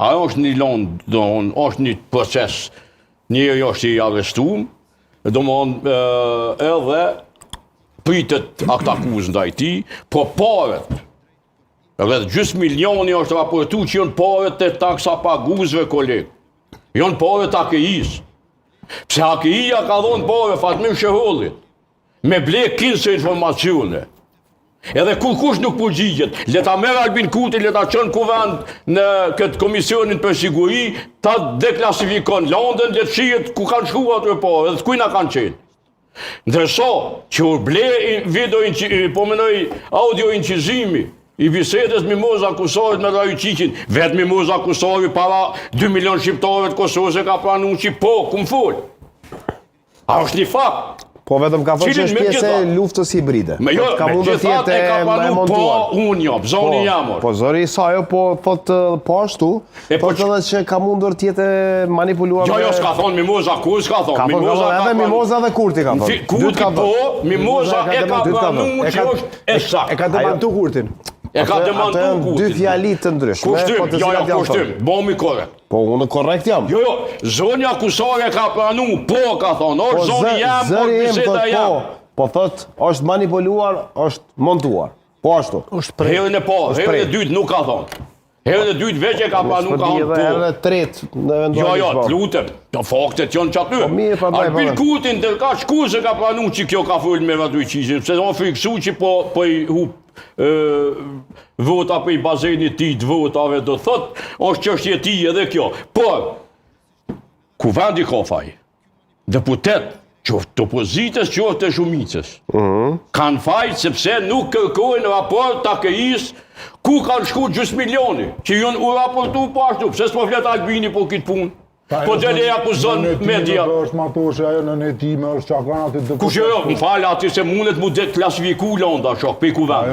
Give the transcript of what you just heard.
Ajo është një londë, është një proces, njëri është i arrestuar, edhe pritet akt akuzë ndaj tij, po paret, rreth gjys milioni është raportu që janë paret të taksa paguesve kolegë. Janë paret AKI-s. Pse AKI-ja ka dhënë pare Fatmir Shehollit, me ble 15 informacione. Edhe kur kush nuk përgjigjet, le ta merr Albin Kurti, le ta çon kuvend në këtë komisionin për siguri, ta deklasifikon Londën, le të shihet ku kanë shkuar ato parë, edhe ku na kanë qenë. Ndërsa që u ble audio incizimi i bisedës Mimoza Kusarit me Raju Qiqin, vetë Mimoza Kusari para 2 milion shqiptarëve të Kosovës e ka pranuar që po, ku më fol. A është një fakt. Po vetëm ka thënë që është pjesë e luftës hibride. Ka mundur të jetë e montuar. Po unë jam, zoni jamor. Po zori Sajo po thotë po ashtu, thotë edhe që ka mundur të jetë manipuluar. Jo, s'ka thonë Mimoza, kur s'ka thonë. Edhe Mimoza dhe Kurti ka thonë. Kurti po, Mimoza e ka pranuar që është e saktë. E ka demantuar Kurtin. E ka demantuar Kurtin. Dy fjali të ndryshme. Kushtim, bomi korrekt. Po unë korrekt jam. Jo, zonja Kusare ka pranuar, po ka thonë, është zoni jam, po biseda jam. Po thot, është manipuluar, është montuar. Po ashtu. Herën e parë, herën e dytë nuk ka thonë. Herën e dytë veç e ka pranuar, ka thonë po. Herën e tretë në vendosin. Jo, lutem, faktet janë që aty. Albin Kurti ndërka shkuze ka pranuar që kjo ka folë me Raju Qiqin, sepse o friksu që po i hup vota për i bazenit ti të votave do thot, është çështje e tij edhe kjo. Por, kuvendi ka faj, deputet, qoftë opozitës, qoftë të shumicës, kanë faj sepse nuk kërkojnë raport të AKI-s ku kanë shku gjys milioni, që janë u raportu po ashtu, pse s'po flet Albini po këtë punë. Po dhe le akuzon media. Është matoshe ajo në netime, është çakana aty. Kush jo, më fal aty se mundet mu deklasifiku Londa shok, pe kuvend.